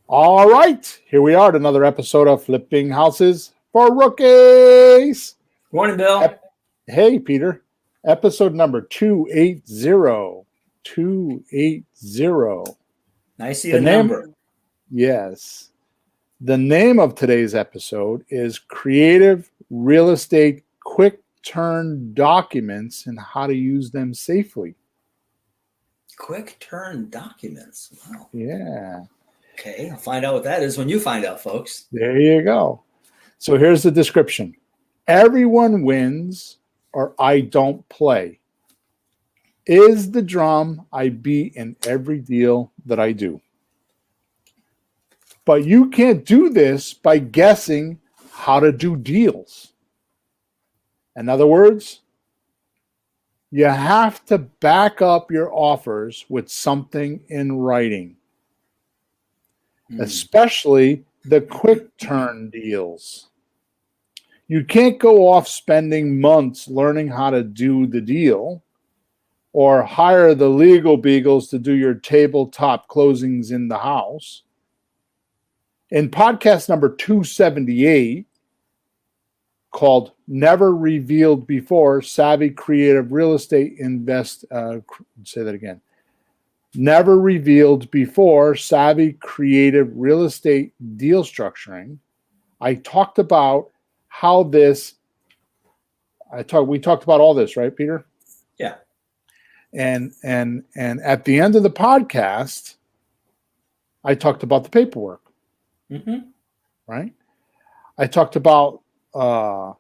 All right, here we are at another episode of Flipping Houses for Rookies. Morning, Bill. Hey, Peter. Episode number 280. 280. Nice to see the number. Yes. The name of today's episode is Creative Real Estate Quick Turn Documents and How to Use Them Safely. Quick turn documents. Wow. Yeah. Okay, I'll find out what that is when you find out, folks. There you go. So here's the description. Everyone wins or I don't play. Is the drum I beat in every deal that I do. But you can't do this by guessing how to do deals. In other words, you have to back up your offers with something in writing, especially the quick turn deals. You can't go off spending months learning how to do the deal or hire the legal beagles to do your tabletop closings in the house. In podcast number 278, called Never Revealed Before, Savvy Creative Real Estate say that again. Never Revealed Before, Savvy Creative Real Estate Deal Structuring, I talked about how this, we talked about all this, right, Peter? Yeah. And at the end of the podcast, I talked about the paperwork. Mm-hmm. Right? I talked about, I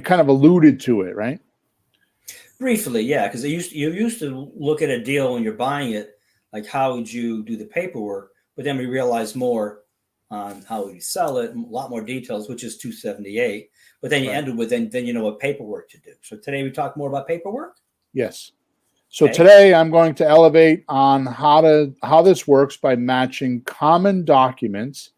kind of alluded to it, right? Briefly, yeah, because you used to look at a deal when you're buying it, like how would you do the paperwork, but then we realized more on how you sell it, a lot more details, which is 278. But then you ended with then you know what paperwork to do. So today we talk more about paperwork? Yes. So today I'm going to elevate on how this works by matching common documents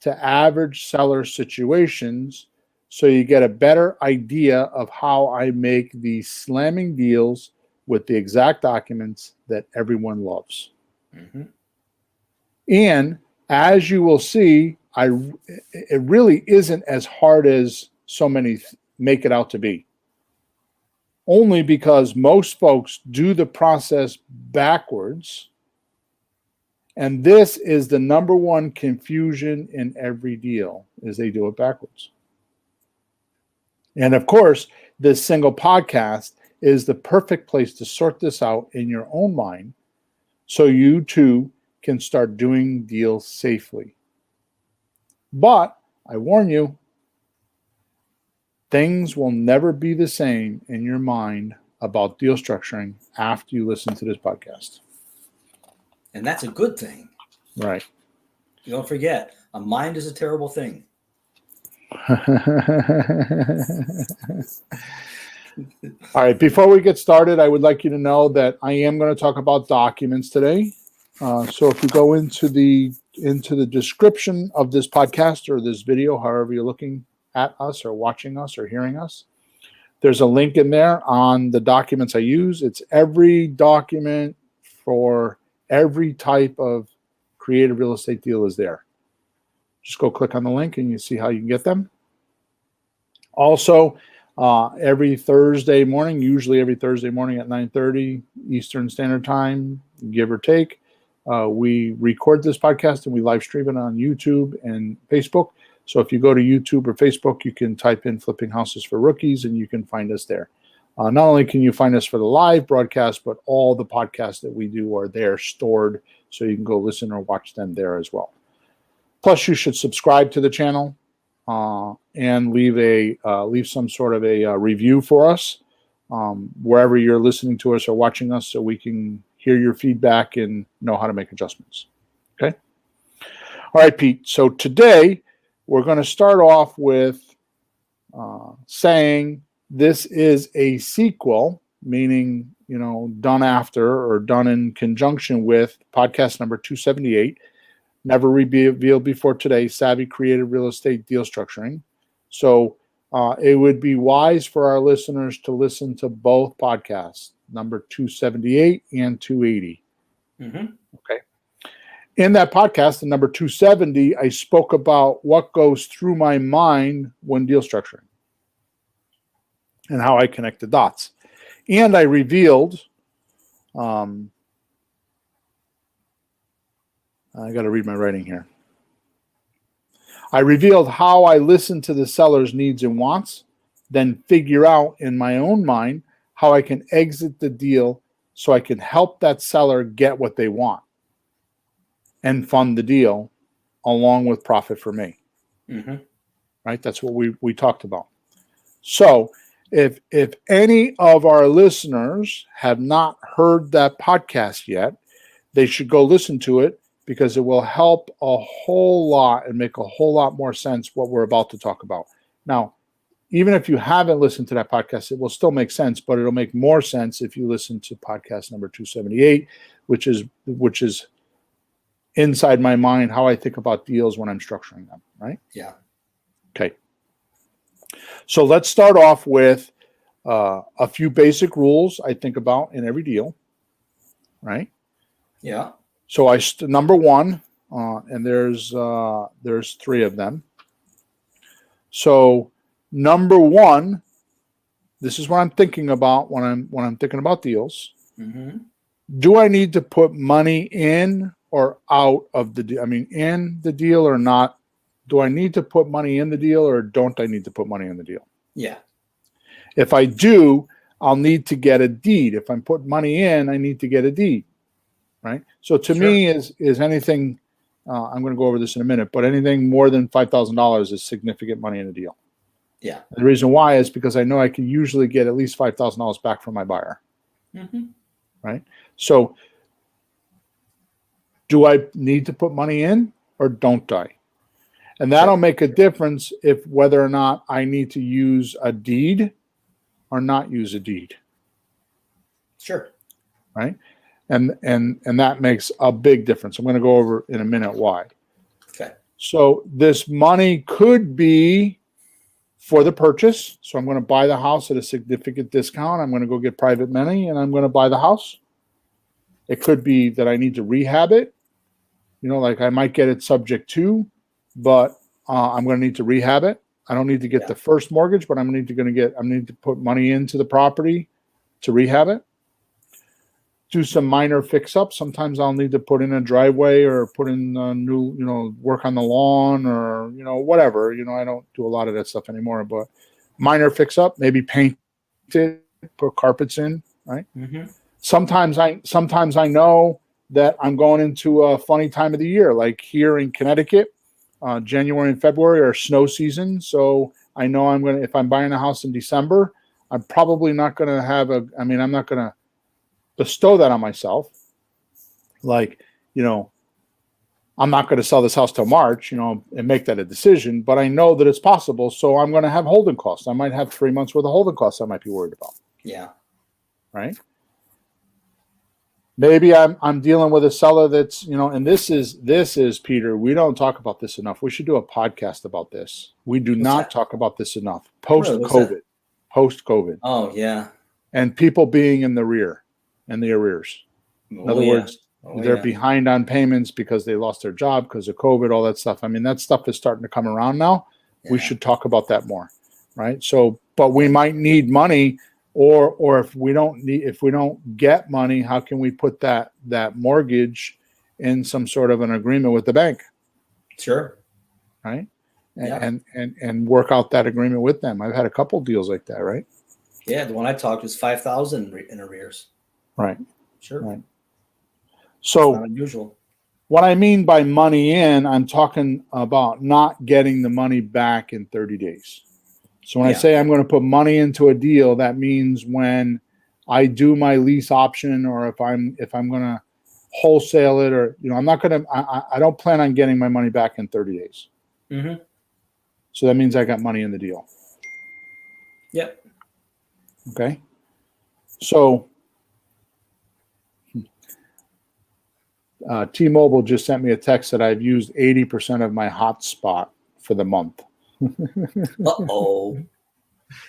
to average seller situations so you get a better idea of how I make these slamming deals with the exact documents that everyone loves. Mm-hmm. And as you will see, it really isn't as hard as so many make it out to be. Only because most folks do the process backwards. And this is the number one confusion in every deal, is they do it backwards. And of course, this single podcast is the perfect place to sort this out in your own mind so you too can start doing deals safely. But I warn you, things will never be the same in your mind about deal structuring after you listen to this podcast. And that's a good thing. Right. Don't forget, a mind is a terrible thing. All right. Before we get started, I would like you to know that I am going to talk about documents today. So if you go into the description of this podcast or this video, however you're looking at us or watching us or hearing us, there's a link in there on the documents I use. It's every document for every type of creative real estate deal is there. Just go click on the link and you see how you can get them. Also, every Thursday morning, usually every Thursday morning at 9:30 Eastern Standard Time, give or take, we record this podcast and we live stream it on YouTube and Facebook. So if you go to YouTube or Facebook, you can type in Flipping Houses for Rookies and you can find us there. Not only can you find us for the live broadcast, but all the podcasts that we do are there stored so you can go listen or watch them there as well. Plus, you should subscribe to the channel and leave some sort of a review for us wherever you're listening to us or watching us so we can hear your feedback and know how to make adjustments. Okay? All right, Pete. So today, we're going to start off with saying this is a sequel, meaning, done after or done in conjunction with podcast number 278, Never Revealed Before Today, Savvy Creative Real Estate Deal Structuring. So it would be wise for our listeners to listen to both podcasts, number 278 and 280. Mm-hmm. Okay. in that podcast, in number 270, I spoke about what goes through my mind when deal structuring and how I connect the dots. And I revealed, I got to read my writing here. I revealed how I listen to the seller's needs and wants, then figure out in my own mind how I can exit the deal so I can help that seller get what they want and fund the deal along with profit for me. Mm-hmm. Right? That's what we talked about. So if any of our listeners have not heard that podcast yet, they should go listen to it, because it will help a whole lot and make a whole lot more sense what we're about to talk about. Now, even if you haven't listened to that podcast, it will still make sense, but it'll make more sense if you listen to podcast number 278, which is inside my mind, how I think about deals when I'm structuring them, right? Yeah. Okay. So let's start off with a few basic rules I think about in every deal, right? Yeah. So number one, and there's 3 of them. So number one, this is what I'm thinking about when I'm thinking about deals. Mm-hmm. Do I need to put money in or out of the deal? I mean, in the deal or not? Do I need to put money in the deal, or don't I need to put money in the deal? Yeah. If I do, I'll need to get a deed. If I'm putting money in, I need to get a deed, right? So to me, is anything, I'm going to go over this in a minute, but anything more than $5,000 is significant money in a deal. Yeah. And the reason why is because I know I can usually get at least $5,000 back from my buyer, Mm-hmm. right? So do I need to put money in or don't I? And that'll make a difference if whether or not I need to use a deed or not use a deed. Sure. Right? And that makes a big difference. I'm going to go over in a minute why. Okay. So this money could be for the purchase. So I'm going to buy the house at a significant discount. I'm going to go get private money and I'm going to buy the house. It could be that I need to rehab it. You know, like I might get it subject to, but I'm going to need to rehab it. I don't need to get the first mortgage, but I need to put money into the property to rehab it. Do some minor fix-ups. Sometimes I'll need to put in a driveway or put in a new, work on the lawn or, whatever. I don't do a lot of that stuff anymore, but minor fix-up, maybe paint it, put carpets in, right? Mm-hmm. Sometimes I know that I'm going into a funny time of the year, like here in Connecticut, January and February are snow season. So I know if I'm buying a house in December, I'm probably not going to I'm not going to bestow that on myself. Like, I'm not going to sell this house till March, and make that a decision, but I know that it's possible. So I'm going to have holding costs. I might have 3 months worth of holding costs I might be worried about. Yeah. Right. Maybe I'm dealing with a seller that's, and this is Peter. We don't talk about this enough. We should do a podcast about this. We do not talk about this enough. Post-COVID. Oh, yeah. And people being in the rear and the arrears. In other words, they're behind on payments because they lost their job because of COVID, all that stuff. I mean, that stuff is starting to come around now. Yeah. We should talk about that more, right? So, but we might need money, or if we don't get money, how can we put that mortgage in some sort of an agreement with the bank? Sure. Right. And work out that agreement with them. I've had a couple deals like that, right? Yeah, the one I talked was $5,000 in arrears. Right. Sure. Right. So not unusual. What I mean by money in, I'm talking about not getting the money back in 30 days. So when I say I'm going to put money into a deal, that means when I do my lease option, or if I'm going to wholesale it, or I'm not going to. I don't plan on getting my money back in 30 days. Mm-hmm. So that means I got money in the deal. Yep. Okay. So T-Mobile just sent me a text that I've used 80% of my hotspot for the month. Uh-oh.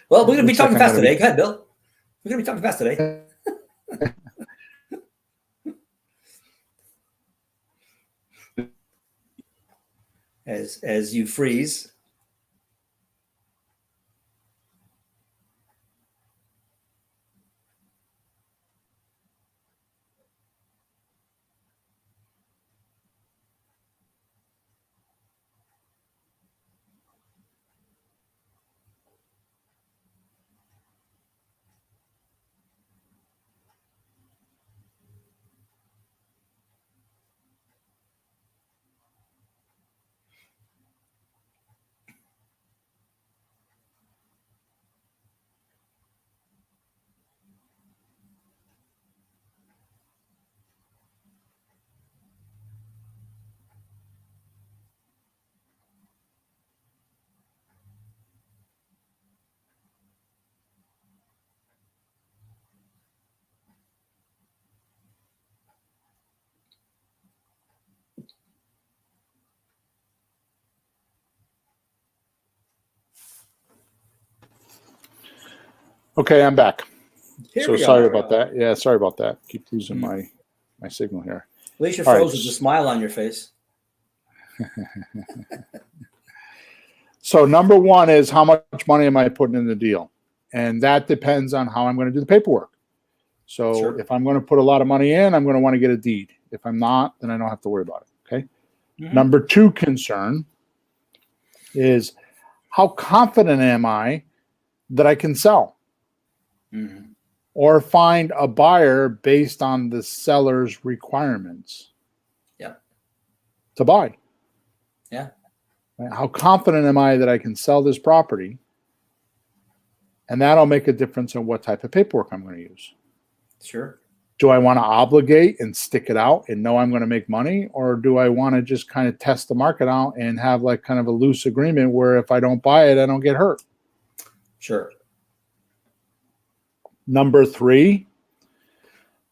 Well, we're going to be talking fast today. Go ahead, Bill. We're going to be talking fast today. as you freeze. Okay, I'm back. Here So we sorry are. about that. Yeah, sorry about that. Keep losing my signal here. At least you're All right. frozen with a smile on your face. So number one is how much money am I putting in the deal? And that depends on how I'm going to do the paperwork. So Sure. if I'm going to put a lot of money in, I'm going to want to get a deed. If I'm not, then I don't have to worry about it. Okay. Mhm. Number two concern is how confident am I that I can sell Mhm. or find a buyer based on the seller's requirements Yeah. to buy? Yeah. Right? How confident am I that I can sell this property? And that'll make a difference in what type of paperwork I'm going to use. Sure. Do I want to obligate and stick it out and know I'm going to make money? Or do I want to just kind of test the market out and have like kind of a loose agreement where if I don't buy it, I don't get hurt? Sure. Number three,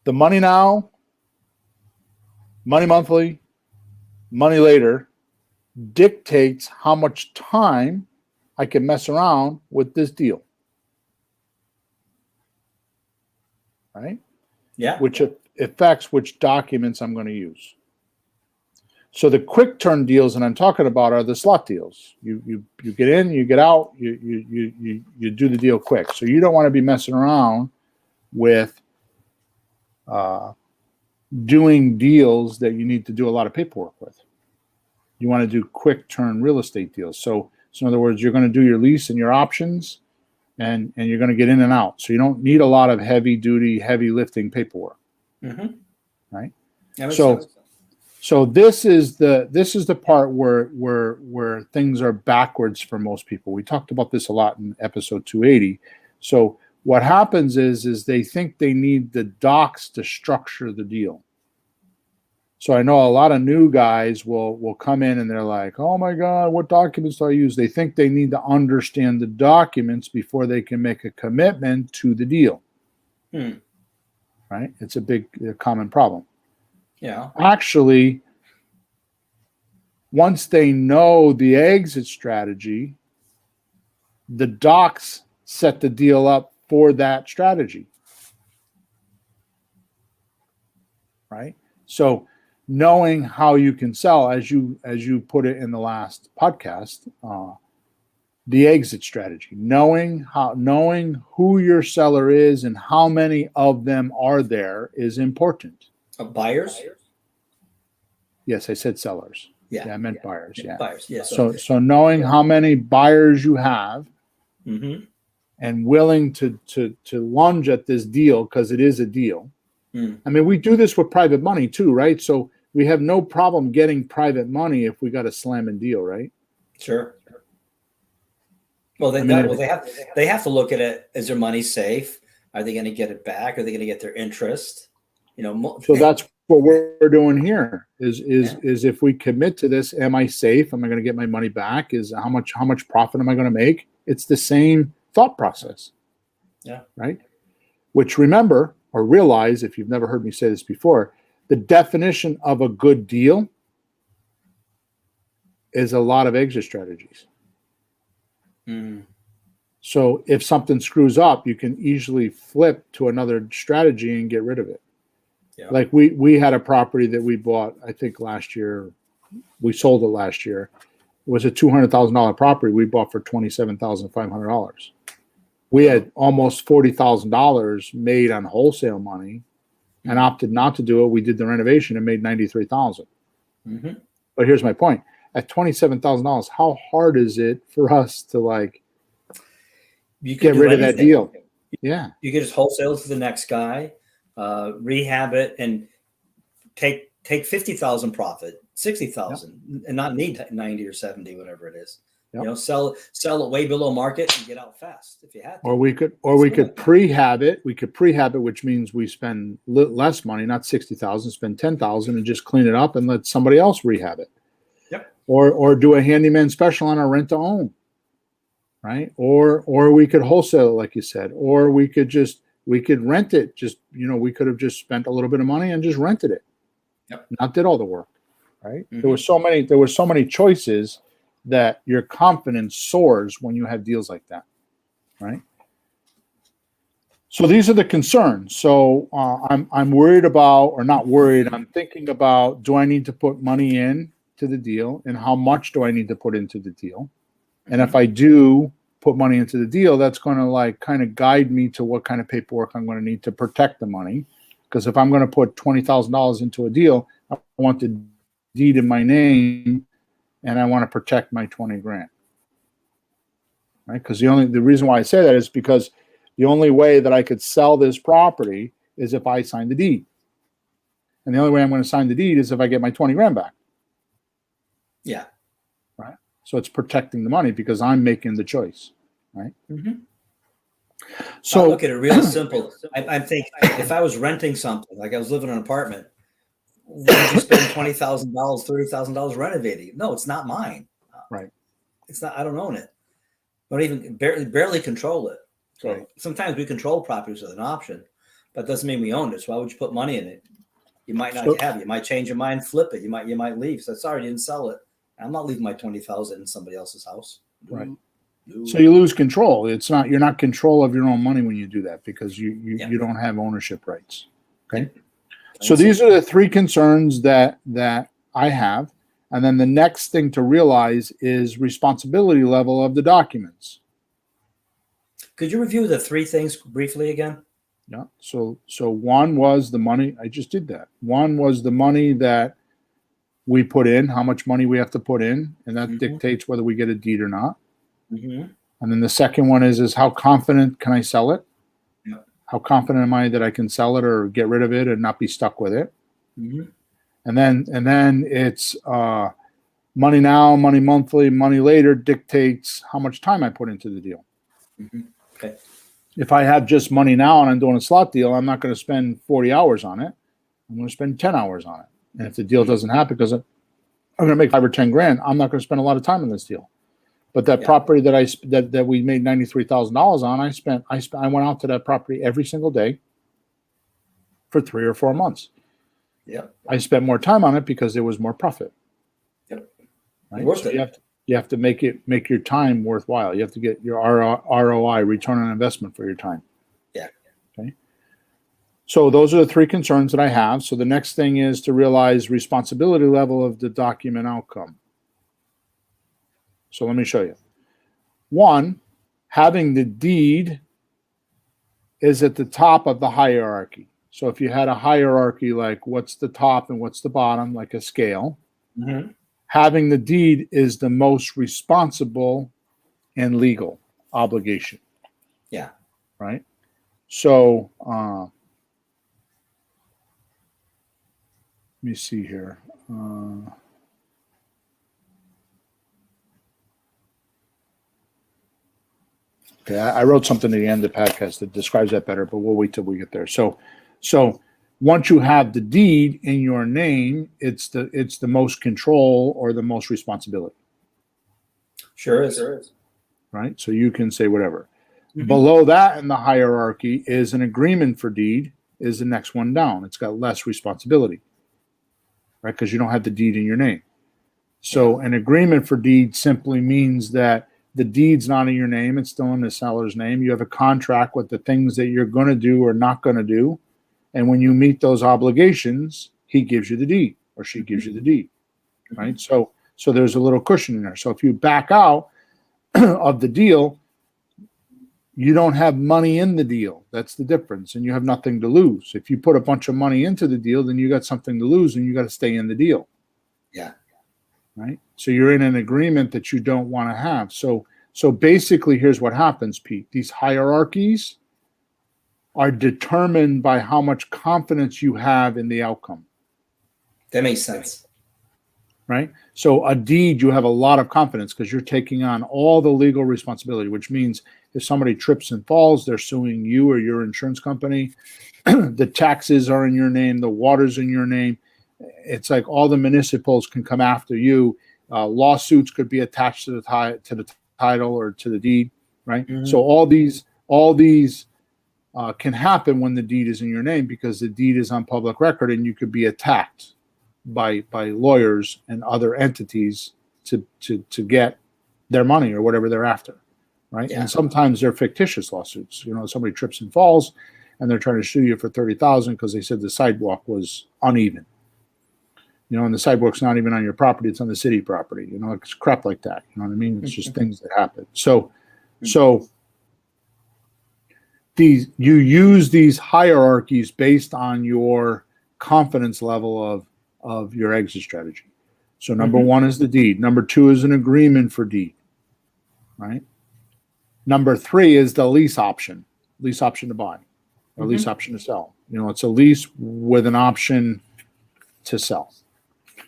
the money now, money monthly, money later dictates how much time I can mess around with this deal. Right? Yeah. Which affects which documents I'm going to use. So the quick turn deals that I'm talking about are the slot deals. You get in, you get out, you do the deal quick. So you don't want to be messing around with doing deals that you need to do a lot of paperwork with. You want to do quick turn real estate deals. So in other words, you're going to do your lease and your options, and you're going to get in and out. So you don't need a lot of heavy duty, heavy lifting paperwork. Mm-hmm. Right? That makes So sense. So this is the part where things are backwards for most people. We talked about this a lot in episode 280. So what happens is they think they need the docs to structure the deal. So I know a lot of new guys will come in and they're like, "Oh my God, what documents do I use?" They think they need to understand the documents before they can make a commitment to the deal. Right? It's a common problem. Yeah. Actually, once they know the exit strategy, the docs set the deal up for that strategy. Right? So knowing how you can sell, as you put it in the last podcast, the exit strategy, knowing who your seller is and how many of them are there is important. Buyers? Yes, I said sellers. Yeah. I meant buyers. Yeah. Buyers. Yeah. So knowing how many buyers you have Mm-hmm. and willing to lunge at this deal because it is a deal. I mean, we do this with private money too, right? So we have no problem getting private money if we got a slamming deal, right? Sure. Well, they have to look at it. Is their money safe? Are they going to get it back? Are they going to get their interest? So that's what we're doing here. Is if we commit to this, am I safe? Am I going to get my money back? Is how much profit am I going to make? It's the same thought process. Yeah. Right. Which remember or realize, if you've never heard me say this before, the definition of a good deal is a lot of exit strategies. So if something screws up, you can easily flip to another strategy and get rid of it. Yeah. Like we had a property that we bought, I think last year, we sold it last year, was a $200,000 property we bought for $27,500. We had almost $40,000 made on wholesale money and opted not to do it. We did the renovation and made $93,000. Mm-hmm. But here's my point. At $27,000, how hard is it for us to like You get do rid of that anything. deal? Yeah. You could just wholesale to the next guy, rehab it, and take 50,000 profit, 60,000, and not need 90 or 70, whatever it is. Yep. You know, sell it way below market and get out fast if you had to. Or we could prehab it. We could prehab it, which means we spend less money, not 60,000, spend 10,000 and just clean it up and let somebody else rehab it. Yep. Or do a handyman special on a rent to own. Right? Or we could wholesale it, like you said, or we could rent it. Just, we could have just spent a little bit of money and just rented it. Yep. Not did all the work. Right? Mm-hmm. There were so many choices that your confidence soars when you have deals like that. Right? So these are the concerns. So I'm worried about, or not worried, I'm thinking about, do I need to put money in to the deal, and how much do I need to put into the deal? And if I do put money into the deal, that's going to like kind of guide me to what kind of paperwork I'm going to need to protect the money. Because if I'm going to put $20,000 into a deal, I want the deed in my name, and I want to protect my 20 grand. Right? Because the reason why I say that is because the only way that I could sell this property is if I sign the deed. And the only way I'm going to sign the deed is if I get my 20 grand back. Yeah. Right. So it's protecting the money because I'm making the choice. Right. Mm-hmm. So I look at it real simple. I think if I was renting something, like I was living in an apartment, would you spend $20,000, $30,000 renovating? No, it's not mine. Right. It's not. I don't own it. Don't even barely control it. So Right. Sometimes we control properties with an option, but doesn't mean we own it. So why would you put money in it? You might not have it. You might change your mind, flip it. You might leave. So sorry, you didn't sell it. I'm not leaving my 20,000 in somebody else's house. Right. No. So you lose control. You're not control of your own money when you do that because you don't have ownership rights. Okay. So these are the three concerns that I have. And then the next thing to realize is responsibility level of the documents. Could you review the three things briefly again? Yeah. So one was the money. I just did that. One was the money that we put in, how much money we have to put in, and that dictates whether we get a deed or not. Mm-hmm. And then the second one is how confident can I sell it? Yeah. How confident am I that I can sell it or get rid of it and not be stuck with it? Mm-hmm. And then it's money now, money monthly, money later dictates how much time I put into the deal. Mm-hmm. Okay. If I have just money now and I'm doing a slot deal, I'm not going to spend 40 hours on it. I'm going to spend 10 hours on it. And if the deal doesn't happen because I'm going to make 5 or 10 grand, I'm not going to spend a lot of time on this deal. But that property that we made $93,000 on, I went out to that property every single day for 3 or 4 months. Yeah. I spent more time on it because there was more profit. Yep. Right? Worth So it. you have to make your time worthwhile. You have to get your ROI, return on investment, for your time. Yeah. Okay. So those are the three concerns that I have. So the next thing is to realize responsibility level of the document outcome. So let me show you. One, having the deed is at the top of the hierarchy. So if you had a hierarchy, like what's the top and what's the bottom, like a scale, Mm-hmm. having the deed is the most responsible and legal obligation. Yeah. Right. So let me see here. Okay, I wrote something at the end of the podcast that describes that better, but we'll wait till we get there. So once you have the deed in your name, it's the most control or the most responsibility. Sure is. Right? So you can say whatever. Mm-hmm. Below that in the hierarchy is an agreement for deed, is the next one down. It's got less responsibility, right? Because you don't have the deed in your name. So an agreement for deed simply means that the deed's not in your name. It's still in the seller's name. You have a contract with the things that you're going to do or not going to do. And when you meet those obligations, he gives you the deed or she gives you the deed, right? So So there's a little cushion in there. So if you back out of the deal, you don't have money in the deal. That's the difference. And you have nothing to lose. If you put a bunch of money into the deal, then you got something to lose and you got to stay in the deal. Yeah. Right. So you're in an agreement that you don't want to have. So basically, here's what happens, Pete. These hierarchies are determined by how much confidence you have in the outcome. That makes sense. Right? So a deed, you have a lot of confidence because you're taking on all the legal responsibility, which means if somebody trips and falls, they're suing you or your insurance company. The taxes are in your name, the water's in your name. It's like all the municipals can come after you. Lawsuits could be attached to the title or to the deed, right? Mm-hmm. So all these can happen when the deed is in your name because the deed is on public record and you could be attacked by lawyers and other entities to get their money or whatever they're after, right? Yeah. And sometimes they're fictitious lawsuits. You know, somebody trips and falls and they're trying to sue you for $30,000 because they said the sidewalk was uneven. You know, and the sidewalk's not even on your property; it's on the city property. You know, it's crap like that. You know what I mean? It's just things that happen. So you use these hierarchies based on your confidence level of your exit strategy. So number one is the deed. Number two is an agreement for deed, right? Number three is the lease option to buy, or lease option to sell. You know, it's a lease with an option to sell.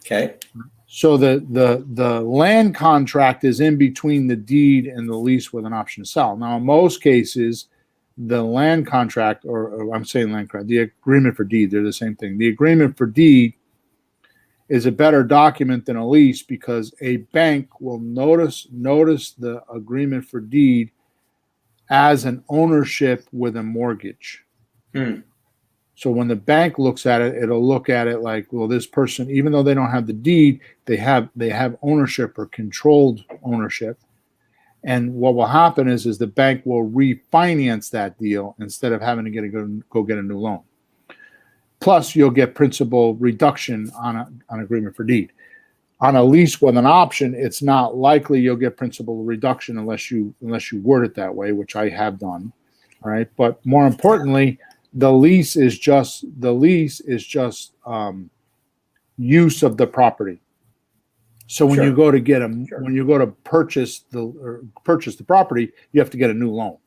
Okay. So the land contract is in between the deed and the lease with an option to sell. Now, in most cases, the land contract, or I'm saying land contract, the agreement for deed, they're the same thing. The agreement for deed is a better document than a lease because a bank will notice the agreement for deed as an ownership with a mortgage. So when the bank looks at it, it'll look at it like, well, this person, even though they don't have the deed, they have ownership or controlled ownership. And what will happen is the bank will refinance that deal instead of having to go get a new loan. Plus, you'll get principal reduction on agreement for deed. On a lease with an option, it's not likely you'll get principal reduction unless you word it that way, which I have done. All right, but more importantly, the lease is just use of the property. So when you go to purchase the property, you have to get a new loan.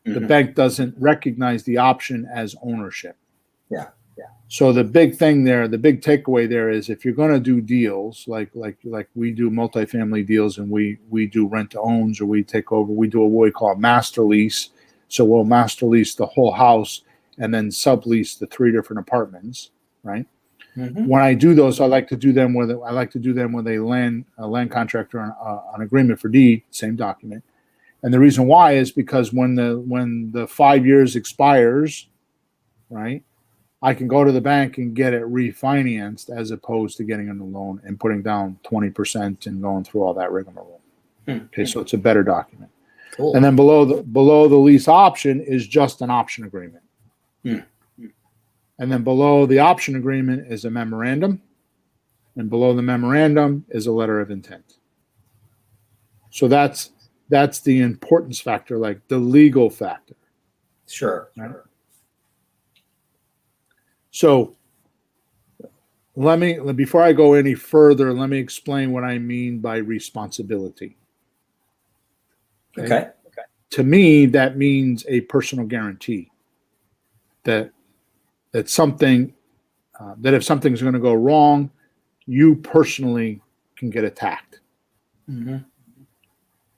The bank doesn't recognize the option as ownership. Yeah. So the big thing there, the big takeaway there is if you're going to do deals like we do multifamily deals and we do rent to owns or we take over, we do what we call a master lease. So we'll master lease the whole house and then sublease the 3 different apartments, right? When I do those, I like to do them with a land contract or an agreement for deed, same document. And the reason why is because when the 5 years expires, right, I can go to the bank and get it refinanced as opposed to getting a new loan and putting down 20% and going through all that rigmarole. Okay, so it's a better document. Cool. And then below the lease option is just an option agreement. And then below the option agreement is a memorandum, and below the memorandum is a letter of intent. So that's the importance factor, like the legal factor. Sure. Right? So before I go any further, let me explain what I mean by responsibility. Okay. To me, that means a personal guarantee that something that if something's going to go wrong, you personally can get attacked.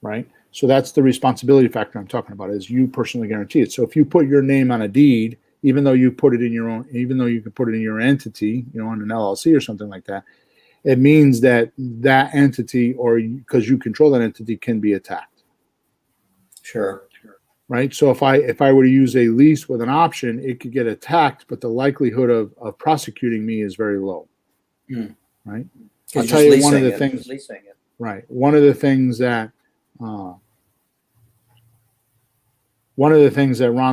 Right? So that's the responsibility factor I'm talking about, is you personally guarantee it. So if you put your name on a deed, even though you can put it in your entity, you know, on an LLC or something like that, it means that entity, or because you control that entity, can be attacked. Sure. Right. So if I were to use a lease with an option, it could get attacked, but the likelihood of prosecuting me is very low. Right. I'll tell you one of the things. Right. One of the things that Ron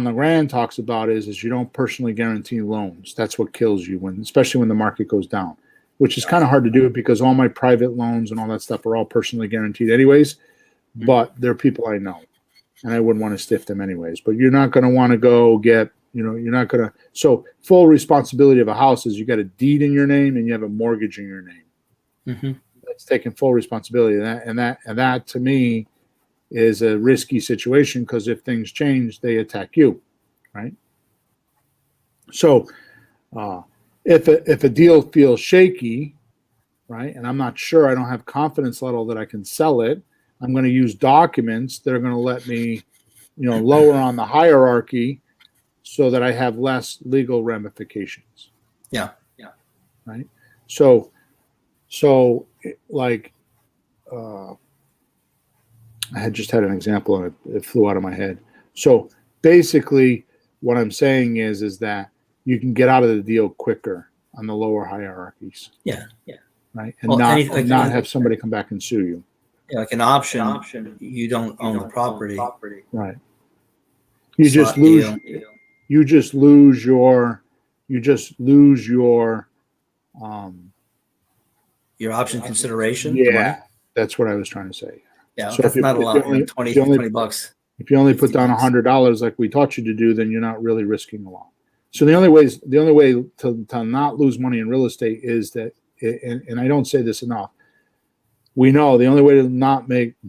LeGrand talks about is you don't personally guarantee loans. That's what kills you, especially when the market goes down. which is kind of hard to do because all my private loans and all that stuff are all personally guaranteed anyways, but they're people I know and I wouldn't want to stiff them anyways. But you're not going to want to go get, you're not going to. So full responsibility of a house is you got a deed in your name and you have a mortgage in your name. Mm-hmm. That's taking full responsibility. And that to me is a risky situation because if things change, they attack you, right? So if a deal feels shaky, right, and I'm not sure, I don't have confidence level that I can sell it, I'm going to use documents that are going to let me, lower on the hierarchy so that I have less legal ramifications. Yeah. Right. So like, I had just had an example and it flew out of my head. So basically what I'm saying is that you can get out of the deal quicker on the lower hierarchies. Yeah. Right. And not have somebody come back and sue you. Yeah, like an option, you don't own the property. Right. You just lose your option consideration. Yeah, that's what I was trying to say. Yeah, so that's not a lot. $20. If you only put down $100 like we taught you to do, then you're not really risking a lot. So the only way to not lose money in real estate is that, and I don't say this enough, we know the only way to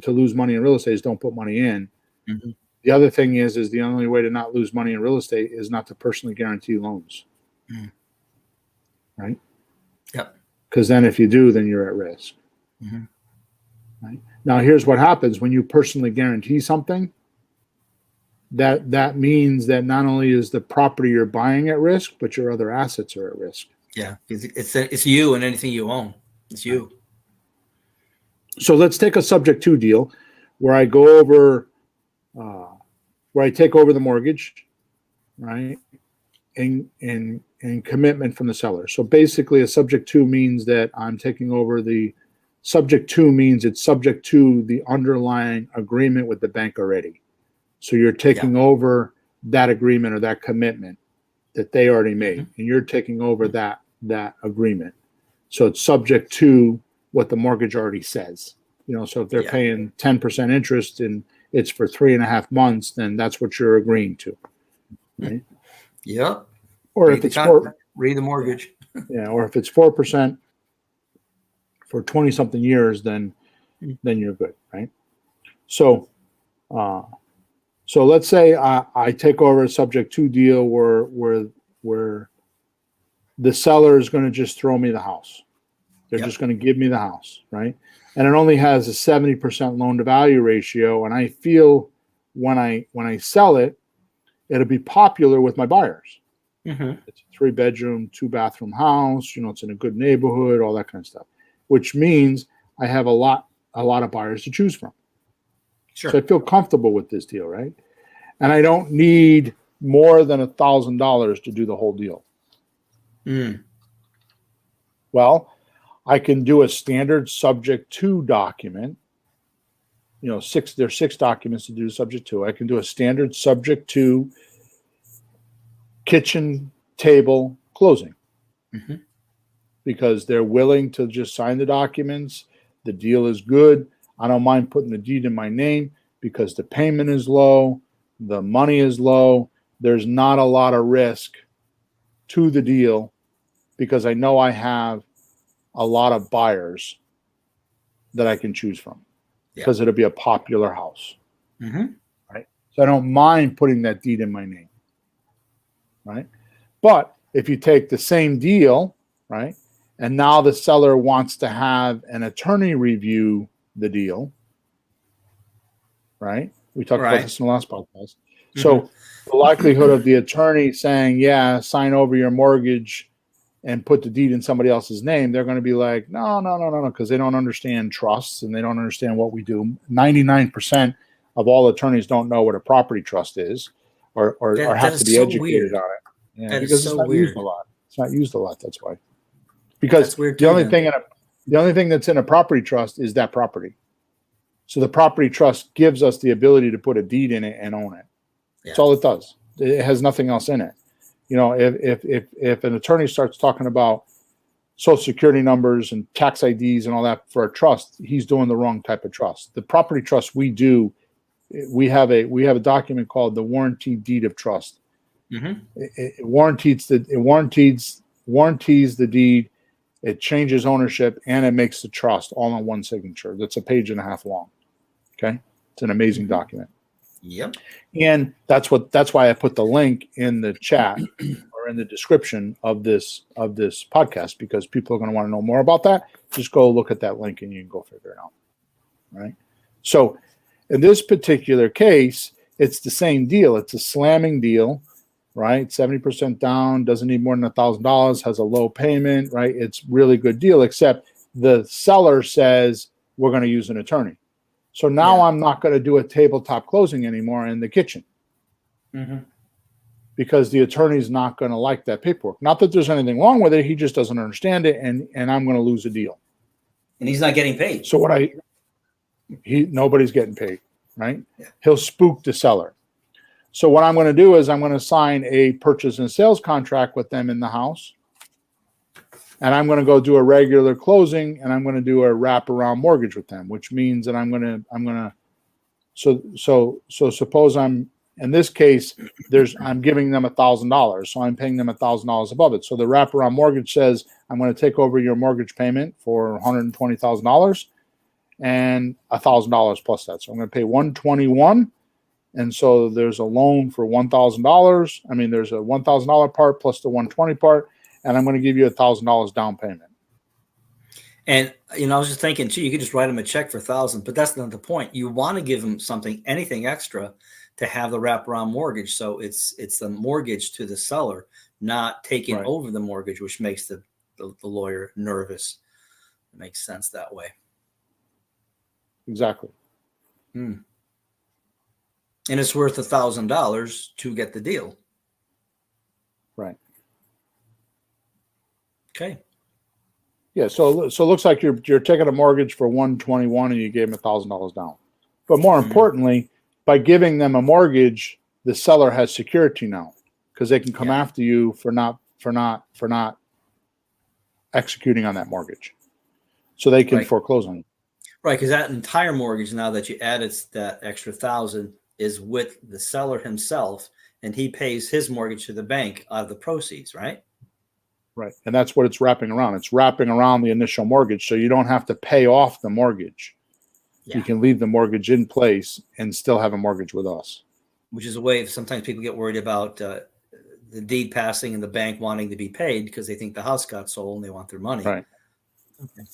lose money in real estate is don't put money in. Mm-hmm. The other thing is the only way to not lose money in real estate is not to personally guarantee loans. Mm. Right? Yep. Because then if you do, then you're at risk. Mm-hmm. Right? Now, here's what happens when you personally guarantee something. That means that not only is the property you're buying at risk, but your other assets are at risk. Yeah, it's you and anything you own. It's you. So let's take a subject to deal where I go over, where I take over the mortgage, right, and commitment from the seller. So basically, a subject to means that I'm taking over the subject to means it's subject to the underlying agreement with the bank already. So you're taking over that agreement or that commitment that they already made, and you're taking over that agreement. So it's subject to what the mortgage already says. So if they're paying 10% interest and it's for 3.5 months, then that's what you're agreeing to. Right? Yep. Or if it's read the mortgage. Yeah, or if it's 4% for 20 something years, then you're good, right? So let's say I take over a subject to deal where the seller is going to just throw me the house. They're just going to give me the house, right? And it only has a 70% loan to value ratio. And I feel when I sell it, it'll be popular with my buyers. Mm-hmm. It's a 3-bedroom, 2-bathroom house. It's in a good neighborhood, all that kind of stuff, which means I have a lot of buyers to choose from. Sure. So I feel comfortable with this deal, right? And I don't need more than $1,000 to do the whole deal. Mm. Well, I can do a standard subject to document. There's 6 documents to do subject to. I can do a standard subject to kitchen table closing. Mm-hmm. Because they're willing to just sign the documents. The deal is good. I don't mind putting the deed in my name because the payment is low. The money is low. There's not a lot of risk to the deal because I know I have a lot of buyers that I can choose from because it'll be a popular house. Mm-hmm. Right? So I don't mind putting that deed in my name. Right? But if you take the same deal, right, and now the seller wants to have an attorney review the deal, right? We talked about this in the last podcast. Mm-hmm. So the likelihood of the attorney saying, yeah, sign over your mortgage and put the deed in somebody else's name, they're going to be like, no, because they don't understand trusts and they don't understand what we do. 99% of all attorneys don't know what a property trust is or have to be educated on it. Yeah, because it's not used a lot. It's not used a lot. That's why. Because the only thing that's in a property trust is that property. So the property trust gives us the ability to put a deed in it and own it. Yeah. That's all it does. It has nothing else in it. If an attorney starts talking about social security numbers and tax IDs and all that for a trust, he's doing the wrong type of trust. The property trust we do, we have a document called the warranty deed of trust. It warranties the deed, it changes ownership, and it makes the trust all on one signature. That's a page and a half long. Okay, it's an amazing document. Yep. And that's why I put the link in the chat or in the description of this podcast, because people are going to want to know more about that. Just go look at that link and you can go figure it out. Right. So in this particular case, it's the same deal. It's a slamming deal, right? 70% down, doesn't need more than $1,000, has a low payment, right? It's really good deal, except the seller says we're going to use an attorney. So now I'm not going to do a tabletop closing anymore in the kitchen because the attorney's not going to like that paperwork. Not that there's anything wrong with it. He just doesn't understand it. And I'm going to lose a deal. And he's not getting paid. So nobody's getting paid, right? Yeah. He'll spook the seller. So what I'm going to do is I'm going to sign a purchase and sales contract with them in the house. And I'm going to go do a regular closing, and I'm going to do a wraparound mortgage with them, which means that so suppose in this case, I'm giving them $1,000. So I'm paying them $1,000 above it. So the wraparound mortgage says, I'm going to take over your mortgage payment for $120,000 and $1,000 plus that. So I'm going to pay $121,000. And so there's a loan for $1,000. I mean, there's a $1,000 part plus the $120 part. And I'm going to give you $1,000 down payment. And, I was just thinking, you could just write them a check for $1,000, but that's not the point. You want to give them anything extra to have the wraparound mortgage. So it's the mortgage to the seller, not taking over the mortgage, which makes the lawyer nervous. It makes sense that way. Exactly. And it's worth $1,000 to get the deal. Right. Okay. Yeah. So it looks like you're taking a mortgage for $121,000 and you gave them $1,000 down. But more importantly, by giving them a mortgage, the seller has security now because they can come after you for not executing on that mortgage. So they can foreclose on you. Right, because that entire mortgage, now that you added that extra $1,000, is with the seller himself, and he pays his mortgage to the bank out of the proceeds, right? Right. And that's what it's wrapping around. It's wrapping around the initial mortgage. So you don't have to pay off the mortgage. Yeah. You can leave the mortgage in place and still have a mortgage with us. Which is a way, sometimes people get worried about the deed passing and the bank wanting to be paid because they think the house got sold and they want their money. Right. Okay.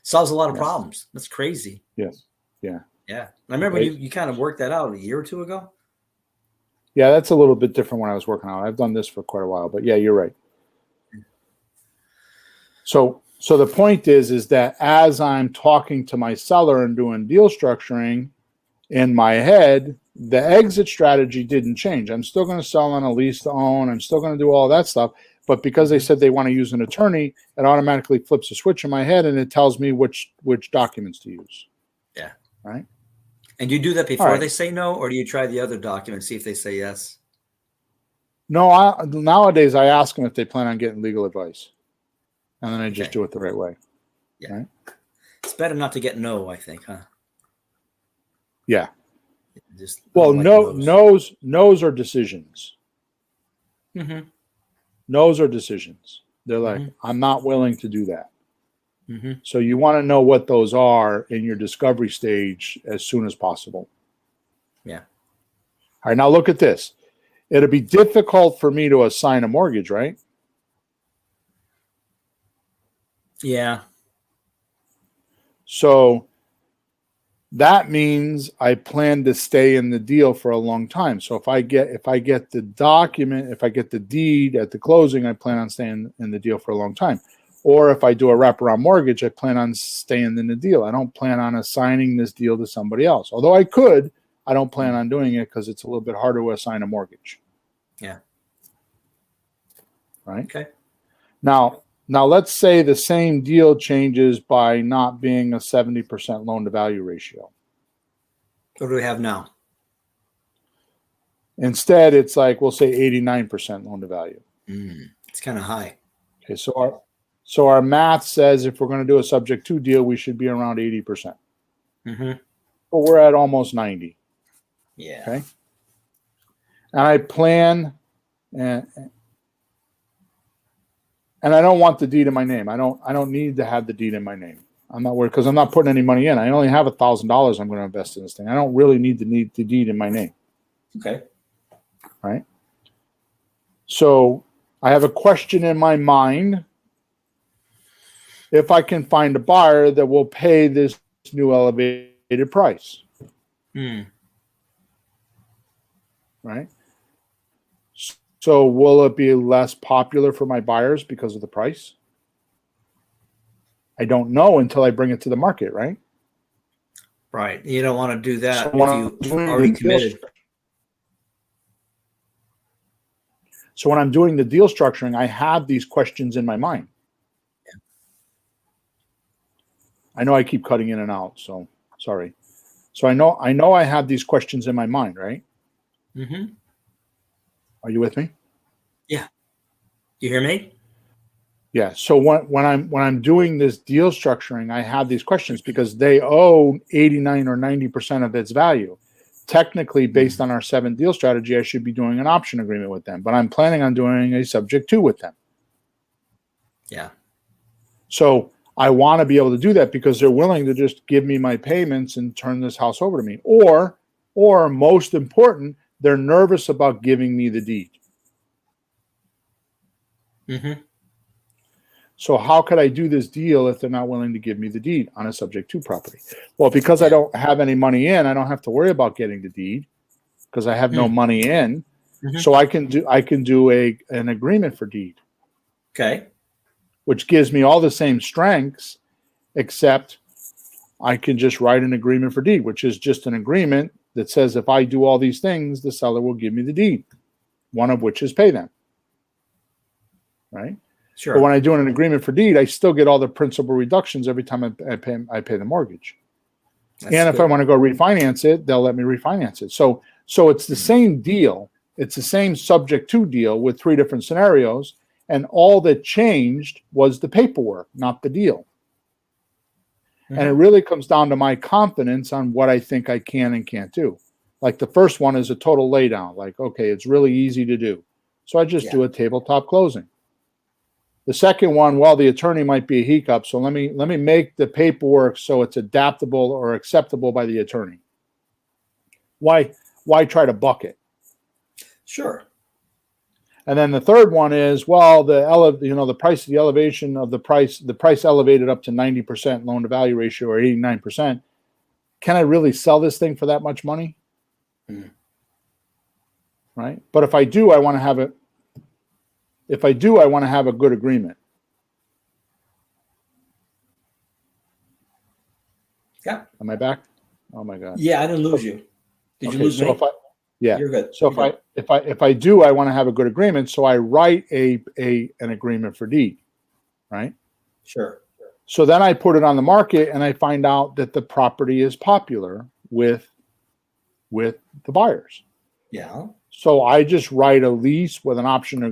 Solves a lot of problems. That's crazy. Yes. Yeah. Yeah. I remember you kind of worked that out a year or two ago. Yeah, that's a little bit different when I was working out. I've done this for quite a while, but yeah, you're right. So the point is that as I'm talking to my seller and doing deal structuring in my head, the exit strategy didn't change. I'm still going to sell on a lease to own. I'm still going to do all that stuff. But because they said they want to use an attorney, it automatically flips a switch in my head and it tells me which documents to use. Yeah. Right. And you do that before they say no, or do you try the other documents, see if they say yes? No, nowadays I ask them if they plan on getting legal advice. And then I just do it the right way. Yeah. Right? It's better not to get no, I think, huh? Yeah. Just no's are decisions. Mm-hmm. No's are decisions. They're like, I'm not willing to do that. Mm-hmm. So you want to know what those are in your discovery stage as soon as possible. Yeah. All right, now look at this. It'll be difficult for me to assign a mortgage, right? Yeah. So that means I plan to stay in the deal for a long time. So if I get the document, if I get the deed at the closing, I plan on staying in the deal for a long time. Or if I do a wraparound mortgage, I plan on staying in the deal. I don't plan on assigning this deal to somebody else. Although I could, I don't plan on doing it because it's a little bit harder to assign a mortgage. Yeah. Right? Okay. Now let's say the same deal changes by not being a 70% loan to value ratio. What do we have now? Instead, it's like, we'll say 89% loan to value. It's kind of high. Okay, so So our math says if we're going to do a subject to deal, we should be around 80%. Mm-hmm. But we're at almost 90. Yeah. Okay. And I plan, and I don't want the deed in my name. I don't need to have the deed in my name. I'm not worried because I'm not putting any money in. I only have $1,000 I'm going to invest in this thing. I don't really need the deed in my name. Okay. Right. So I have a question in my mind. If I can find a buyer that will pay this new elevated price. Right. So will it be less popular for my buyers because of the price? I don't know until I bring it to the market, right? Right. You don't want to do that So if you already committed. So when I'm doing the deal structuring, I have these questions in my mind. Yeah. I know I keep cutting in and out, so sorry. So I know I have these questions in my mind, right? Mm-hmm. Are you with me? Yeah. You hear me? Yeah. So when I'm doing this deal structuring, I have these questions because they owe 89 or 90% of its value. Technically, based on our 7 deal strategy, I should be doing an option agreement with them, but I'm planning on doing a subject to with them. Yeah. So I want to be able to do that because they're willing to just give me my payments and turn this house over to me. Or most important, they're nervous about giving me the deed. Mm-hmm. So how could I do this deal if they're not willing to give me the deed on a subject to property? Well, because I don't have any money in, I don't have to worry about getting the deed because I have no money in. Mm-hmm. So I can do an agreement for deed. Okay. Which gives me all the same strengths, except I can just write an agreement for deed, which is just an agreement that says if I do all these things, the seller will give me the deed, one of which is pay them. Right? Sure. But when I do an agreement for deed, I still get all the principal reductions every time I pay the mortgage. That's and if good. I want to go refinance it, they'll let me refinance it. So it's the same deal. It's the same subject to deal with 3 different scenarios. And all that changed was the paperwork, not the deal. Mm-hmm. And it really comes down to my confidence on what I think I can and can't do. Like the first one is a total laydown. Like, okay, it's really easy to do. So I just do a tabletop closing. The second one, well, the attorney might be a hiccup. So let me make the paperwork so it's adaptable or acceptable by the attorney. Why try to buck it? Sure. And then the third one is, well, the price of the elevation of the price elevated up to 90% loan to value ratio or 89%. Can I really sell this thing for that much money? Mm. Right. But if I do, I want to have a good agreement. Yeah. Am I back? Oh my God. Yeah, I didn't lose you. Did you lose me? Yeah. You're good. So if I do, I want to have a good agreement. So I write an agreement for deed, right? Sure. So then I put it on the market and I find out that the property is popular with the buyers. Yeah. So I just write a lease with an option to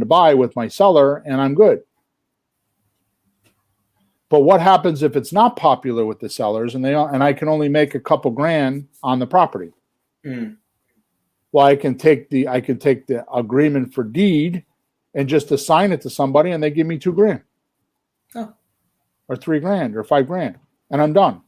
buy with my seller, and I'm good. But what happens if it's not popular with the sellers and I can only make a couple grand on the property? Mm. Well, I can take the agreement for deed and just assign it to somebody, and they give me $2,000, or $3,000, or $5,000, and I'm done.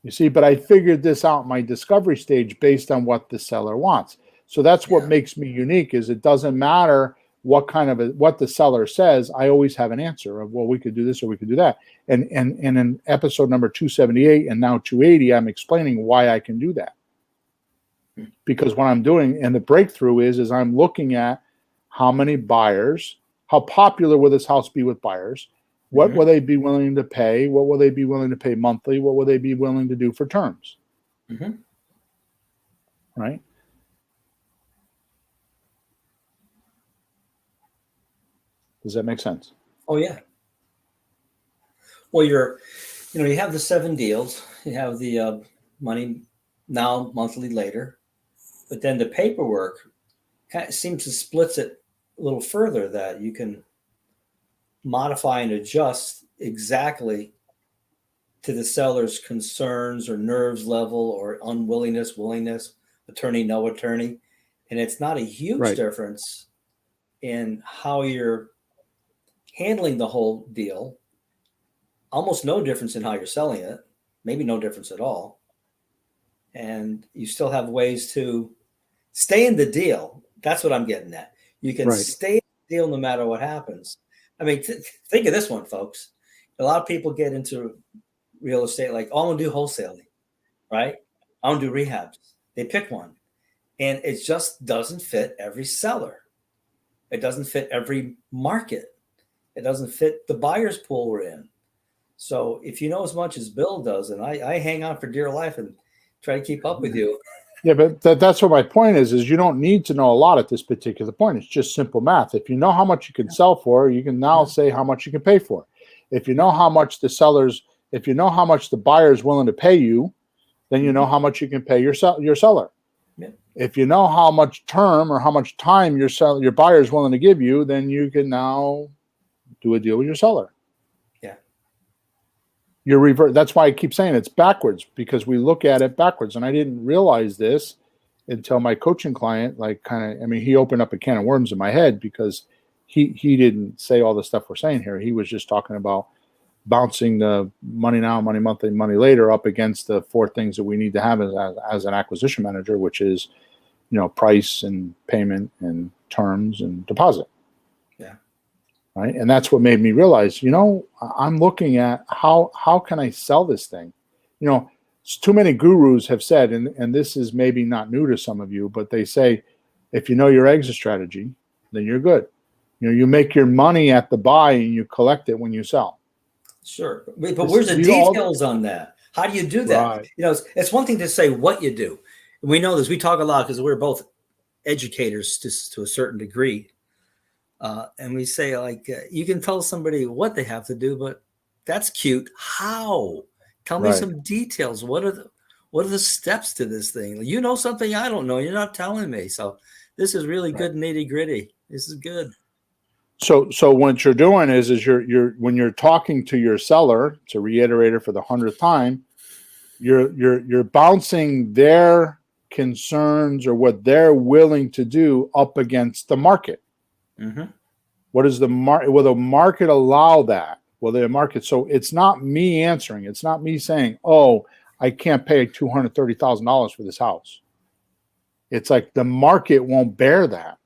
You see, but I figured this out in my discovery stage based on what the seller wants. So that's what makes me unique. Is it doesn't matter what the seller says. I always have an answer of, well, we could do this or we could do that. And in episode number 278 and now 280, I'm explaining why I can do that. Because what I'm doing, and the breakthrough is I'm looking at how many buyers, how popular will this house be with buyers? What will they be willing to pay? What will they be willing to pay monthly? What will they be willing to do for terms? Mm-hmm. Right? Does that make sense? Oh, yeah. Well, you have the 7 deals. You have the money now, monthly later. But then the paperwork seems to splits it little further that you can modify and adjust exactly to the seller's concerns or nerves level or unwillingness, willingness, attorney, no attorney. And it's not a huge Right. difference in how you're handling the whole deal. Almost no difference in how you're selling it, maybe no difference at all. And you still have ways to stay in the deal. That's what I'm getting at. You can Right. stay in the deal no matter what happens. I mean, think of this one, folks. A lot of people get into real estate like, oh, I'm going to do wholesaling, right? I want to do rehabs. They pick one. And it just doesn't fit every seller. It doesn't fit every market. It doesn't fit the buyer's pool we're in. So if you know as much as Bill does, and I hang on for dear life and try to keep up with you. Yeah, but that's what my point is you don't need to know a lot at this particular point. It's just simple math. If you know how much you can sell for, you can now say how much you can pay for. If you know how much if you know how much the buyer is willing to pay you, then you know how much you can pay your seller. Yeah. If you know how much term or how much time your buyer is willing to give you, then you can now do a deal with your seller. Yeah. That's why I keep saying it's backwards, because we look at it backwards. And I didn't realize this until my coaching client, he opened up a can of worms in my head, because he didn't say all the stuff we're saying here. He was just talking about bouncing the money now, money monthly, money later up against the four things that we need to have as an acquisition manager, which is, price and payment and terms and deposit. Yeah. Right. And that's what made me realize, I'm looking at how can I sell this thing? Too many gurus have said, and this is maybe not new to some of you, but they say, if you know your exit strategy, then you're good. You make your money at the buy and you collect it when you sell. Sure. But where's the details on that? How do you do that? Right. It's one thing to say what you do. We know this. We talk a lot because we're both educators to a certain degree. And we say, you can tell somebody what they have to do, but that's cute. How? Tell me some details. What are the steps to this thing? You know something I don't know. You're not telling me. So this is really good nitty gritty. This is good. So what you're doing is you're when you're talking to your seller, to reiterate it for the 100th time, you're bouncing their concerns or what they're willing to do up against the market. Mm-hmm. What is the market? Will the market allow that? Will the market? So it's not me answering. It's not me saying, "Oh, I can't pay $230,000 for this house." It's like the market won't bear that.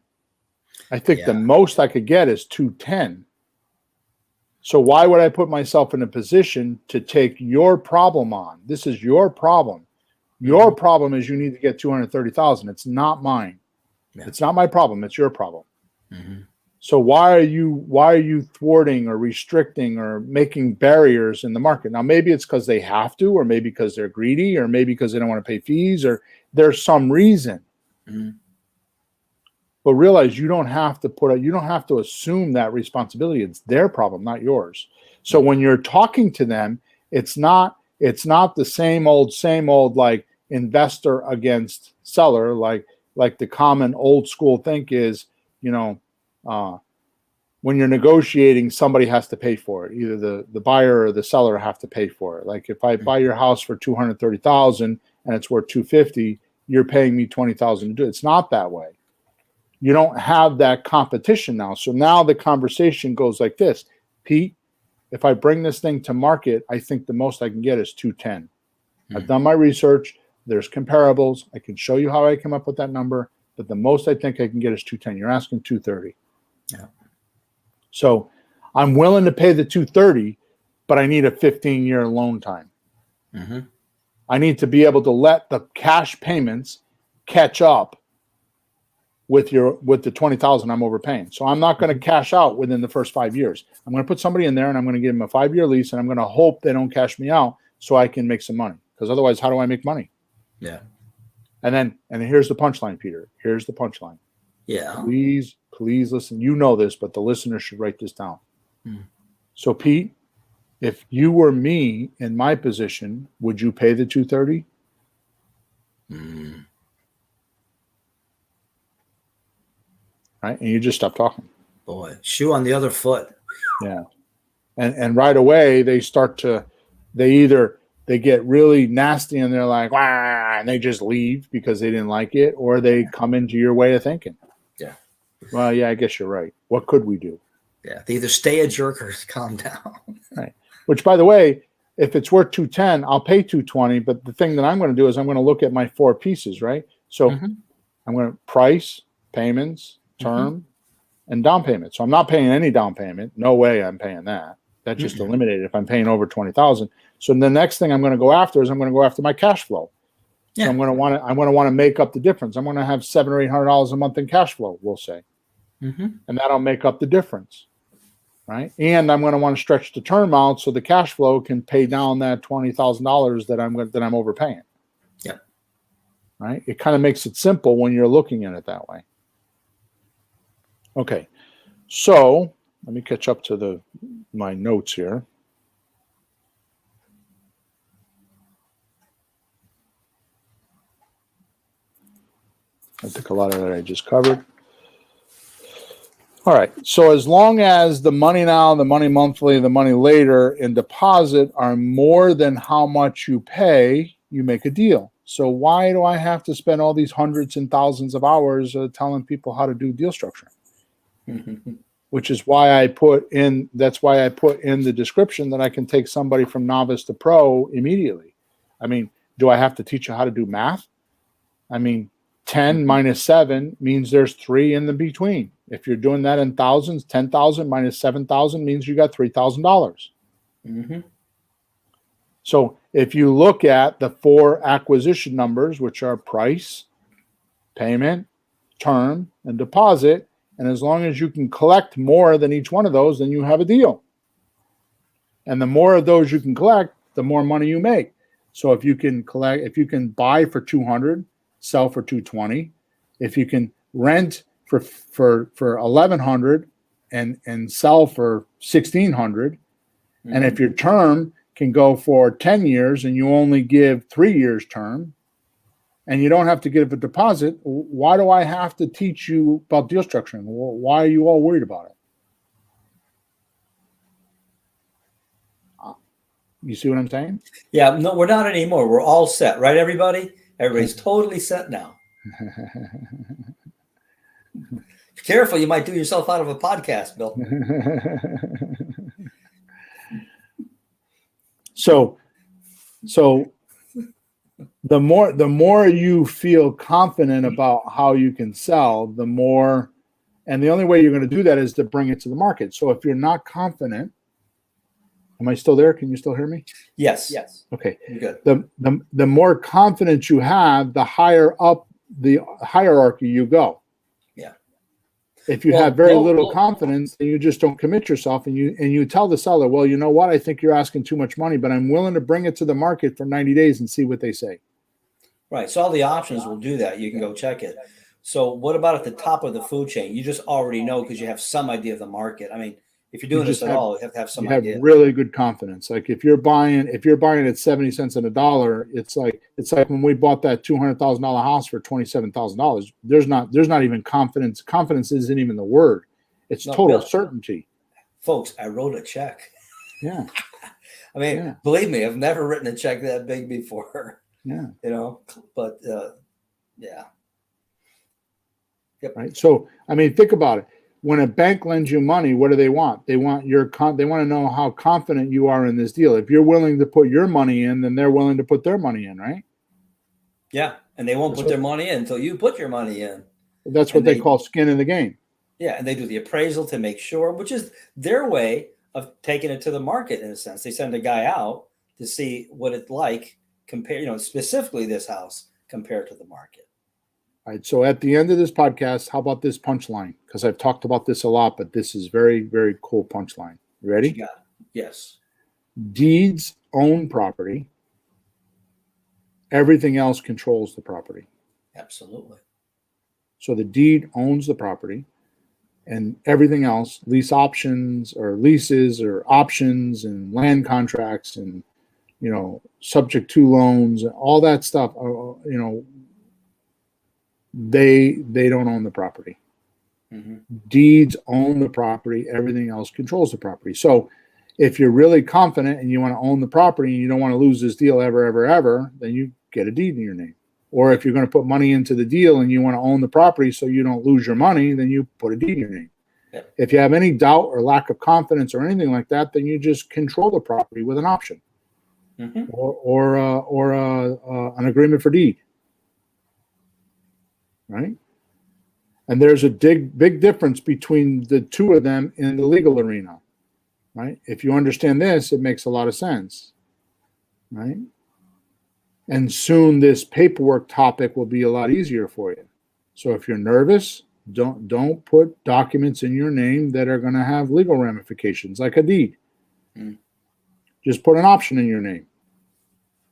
I think the most I could get is 210. So why would I put myself in a position to take your problem on? This is your problem. Your problem is you need to get 230,000. It's not mine. Yeah. It's not my problem. It's your problem. Mm-hmm. So why are you thwarting or restricting or making barriers in the market? Now, maybe it's because they have to, or maybe because they're greedy, or maybe because they don't want to pay fees, or there's some reason. Mm-hmm. But realize you don't have to assume that responsibility. It's their problem, not yours. So when you're talking to them, it's not the same old like investor against seller, like the common old school think is, when you're negotiating, somebody has to pay for it. Either the buyer or the seller have to pay for it. Like if I buy your house for $230,000 and it's worth $250,000, you're paying me $20,000 to do it. It's not that way. You don't have that competition now. So now the conversation goes like this: Pete, if I bring this thing to market, I think the most I can get is 210. Mm-hmm. I've done my research. There's comparables. I can show you how I come up with that number, but the most I think I can get is 210. You're asking 230. Yeah. So I'm willing to pay the 230, but I need a 15-year loan time. Mm-hmm. I need to be able to let the cash payments catch up with the 20,000 I'm overpaying. So I'm not going to cash out within the first 5 years. I'm going to put somebody in there and I'm going to give them a 5-year lease, and I'm going to hope they don't cash me out so I can make some money. Because otherwise, how do I make money? Yeah. And here's the punchline, Peter. Here's the punchline. Yeah. Please listen. You know this, but the listener should write this down. So Pete, if you were me in my position, would you pay the 230? right? And you just stop talking. Boy, shoe on the other foot. Yeah. And right away they start to, they get really nasty and they're like, wah, and they just leave because they didn't like it, or they come into your way of thinking. Yeah. Well, yeah, I guess you're right. What could we do? Yeah. They either stay a jerk or calm down. Right. Which, by the way, if it's worth 210, I'll pay 220. But the thing that I'm going to do is I'm going to look at my 4 pieces, right? So I'm going to price, payments, term, and down payment. So I'm not paying any down payment. No way I'm paying that. That just eliminated if I'm paying over 20,000. So the next thing I'm going to go after is I'm going to go after my cash flow. Yeah. So I'm going to want to make up the difference. I'm going to have $700 or $800 a month in cash flow, we'll say, and that'll make up the difference, right? And I'm going to want to stretch the term out so the cash flow can pay down that $20,000 that I'm overpaying. Yeah. Right. It kind of makes it simple when you're looking at it that way. Okay. So let me catch up to my notes here. I think a lot of that I just covered. All right. So as long as the money now, the money monthly, the money later, and deposit are more than how much you pay, you make a deal. So why do I have to spend all these hundreds and thousands of hours telling people how to do deal structuring? Which is why I put in the description that I can take somebody from novice to pro immediately. I mean, do I have to teach you how to do math? I mean, 10 minus 7 means there's 3 in the between. If you're doing that in thousands, 10,000 minus 7,000 means you got $3,000. So if you look at the 4 acquisition numbers, which are price, payment, term, and deposit, and as long as you can collect more than each one of those, then you have a deal. And the more of those you can collect, the more money you make. So if you can buy for 200, sell for 220, if you can rent for 1,100 and sell for 1,600, and if your term can go for 10 years and you only give 3 years term, and you don't have to give a deposit, why do I have to teach you about deal structuring? Why are you all worried about it? You see what I'm saying? Yeah, no, we're not anymore. We're all set, right, everybody? Everybody's totally set now. Be careful, you might do yourself out of a podcast, Bill. So the more you feel confident about how you can sell, the more, and the only way you're going to do that is to bring it to the market. So if you're not confident, am I still there? Can you still hear me? Yes. Okay. You're good. The more confidence you have, the higher up the hierarchy you go. Yeah. If you have very little confidence, then you just don't commit yourself, and you tell the seller, well, you know what? I think you're asking too much money, but I'm willing to bring it to the market for 90 days and see what they say. Right. So all the options will do that. You can go check it. So what about at the top of the food chain? You just already know because you have some idea of the market. I mean, if you're doing this at all, you have to have some idea. You have really good confidence. Like if you're buying at 70 cents on a dollar, it's like when we bought that $200,000 house for $27,000. There's not even confidence. Confidence isn't even the word. It's total certainty. Folks, I wrote a check. Yeah. I mean, believe me, I've never written a check that big before. Yeah. But yeah. Yep. Right. So, I mean, think about it. When a bank lends you money, what do they want? They want they want to know how confident you are in this deal. If you're willing to put your money in, then they're willing to put their money in, right? Yeah, and they won't put their money in until you put your money in. That's what they call skin in the game. Yeah, and they do the appraisal to make sure, which is their way of taking it to the market in a sense. They send a guy out to see what it's like compare, specifically this house compared to the market. All right. So at the end of this podcast, how about this punchline? Because I've talked about this a lot, but this is very, very cool punchline. You ready? You got it. Yes. Deeds own property. Everything else controls the property. Absolutely. So the deed owns the property, and everything else, lease options or leases or options and land contracts and, subject to loans, all that stuff, they don't own the property. Mm-hmm. Deeds own the property. Everything else controls the property. So if you're really confident and you want to own the property and you don't want to lose this deal ever, then you get a deed in your name. Or if you're going to put money into the deal and you want to own the property so you don't lose your money, then you put a deed in your name. Yep. If you have any doubt or lack of confidence or anything like that, then you just control the property with an option. Mm-hmm. Or an agreement for deed, right? And there's a big difference between the two of them in the legal arena, right? If you understand this, it makes a lot of sense, right? And soon this paperwork topic will be a lot easier for you. So if you're nervous, don't put documents in your name that are going to have legal ramifications, like a deed. Mm. Just put an option in your name.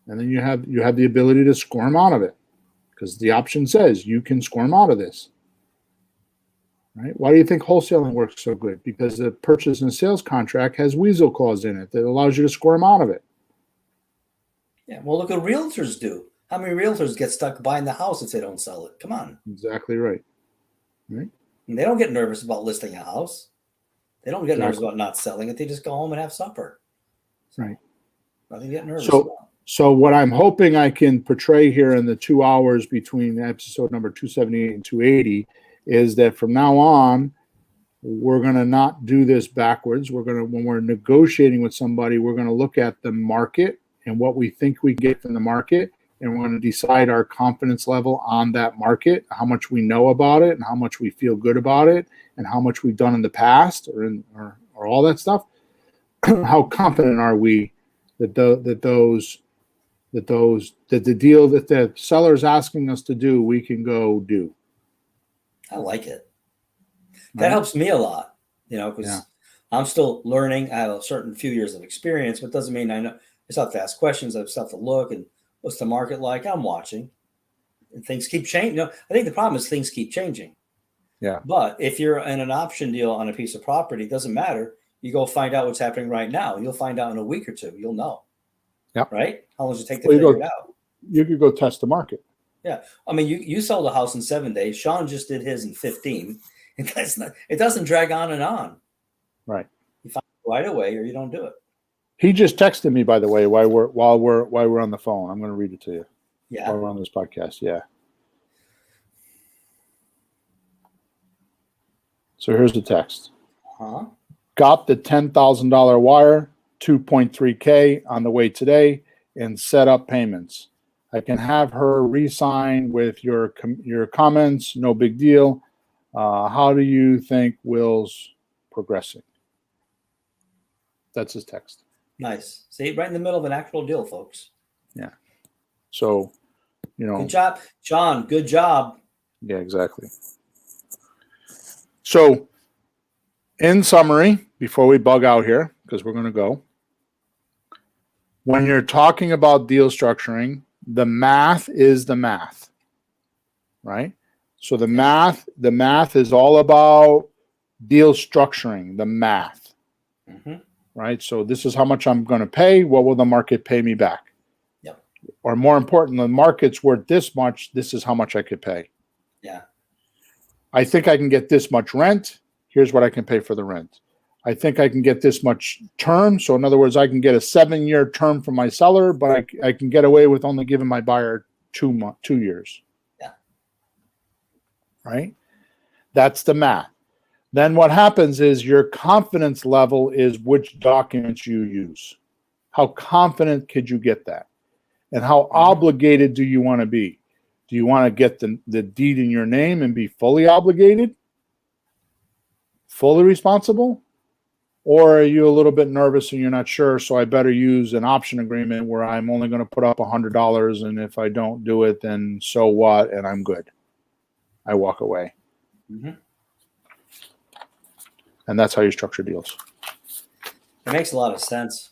And then you have the ability to squirm out of it, because the option says you can squirm out of this. Right? Why do you think wholesaling works so good? Because the purchase and sales contract has weasel clause in it that allows you to squirm out of it. Yeah. Well, look what realtors do. How many realtors get stuck buying the house if they don't sell it? Come on. Exactly right. Right? And they don't get nervous about listing a house. They don't get nervous Exactly. about not selling it. They just go home and have supper. Right. Nothing to get nervous about. So what I'm hoping I can portray here in the 2 hours between episode number 278 and 280 is that from now on, we're going to not do this backwards. When we're negotiating with somebody, we're going to look at the market and what we think we get from the market, and we're going to decide our confidence level on that market, how much we know about it, and how much we feel good about it, and how much we've done in the past, or all that stuff. How confident are we that the deal that the seller's asking us to do, we can go do? I like it. Right? That helps me a lot, because Yeah. I'm still learning. I have a certain few years of experience, but doesn't mean I know. I still have to ask questions. I still have to look and what's the market like. I'm watching, and things keep changing. I think the problem is things keep changing. Yeah. But if you're in an option deal on a piece of property, it doesn't matter. You go find out what's happening right now. You'll find out in a week or two. You'll know. Yep. Right? How long does it take to Well, figure it out? You could go test the market. Yeah. I mean, you sold a house in 7 days. Sean just did his in 15. It doesn't drag on and on. Right. You find it right away or you don't do it. He just texted me, by the way, while we're on the phone. I'm going to read it to you. Yeah. While we're on this podcast. Yeah. So here's the text. Huh? Got the $10,000 wire, 2.3K on the way today, and set up payments. I can have her re-sign with your comments. No big deal. How do you think Will's progressing? That's his text. Nice. See, right in the middle of an actual deal, folks. Yeah. So, Good job, Sean. Good job. Yeah, exactly. So, in summary, before we bug out here, because we're going to go, when you're talking about deal structuring, the math is the math, right? So the math is all about deal structuring, the math, right? So this is how much I'm going to pay. What will the market pay me back? Yep. Or more important, the market's worth this much. This is how much I could pay. Yeah. I think I can get this much rent. Here's what I can pay for the rent. I think I can get this much term. So in other words, I can get a 7-year term from my seller, but I can get away with only giving my buyer 2 years. Yeah. Right? That's the math. Then what happens is your confidence level is which documents you use. How confident could you get that? And how obligated do you want to be? Do you want to get the deed in your name and be fully obligated? Fully responsible? Or are you a little bit nervous and you're not sure, so I better use an option agreement where I'm only going to put up $100, and if I don't do it, then so what, and I'm good. I walk away. And that's how you structure deals. It makes a lot of sense.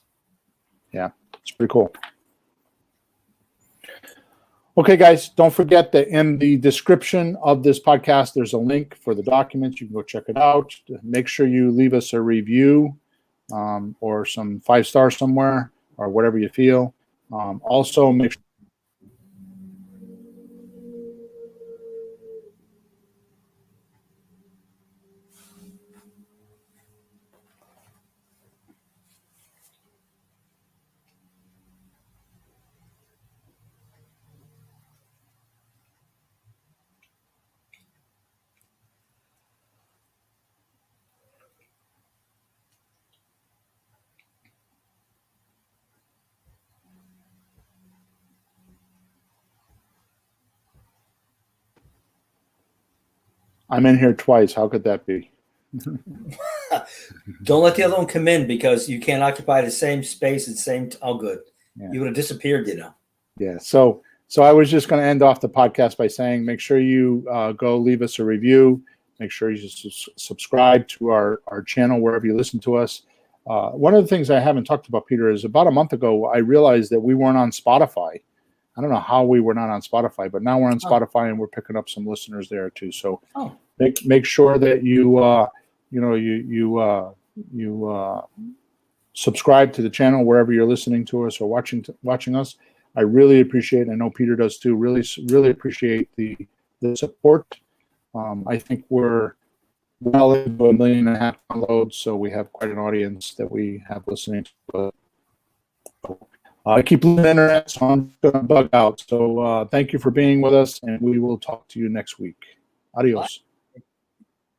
Yeah, it's pretty cool. Okay, guys, don't forget that in the description of this podcast, there's a link for the documents. You can go check it out. Make sure you leave us a review or some 5 stars somewhere or whatever you feel. Also, make sure I'm in here twice. How could that be? Don't let the other one come in because you can't occupy the same space and oh, good. Yeah. You would have disappeared, you know. Yeah. So I was just going to end off the podcast by saying, make sure you go leave us a review. Make sure you subscribe to our channel wherever you listen to us. One of the things I haven't talked about, Peter, is about a month ago, I realized that we weren't on Spotify. I don't know how we were not on Spotify, but now we're on Spotify and we're picking up some listeners there too. So make sure that you subscribe to the channel wherever you're listening to us or watching us. I really appreciate it. I know Peter does too. Really appreciate the support. I think we're well into 1.5 million downloads, so we have quite an audience that we have listening to. I keep losing the internet, so I'm going to bug out. So thank you for being with us, and we will talk to you next week. Adios. Bye.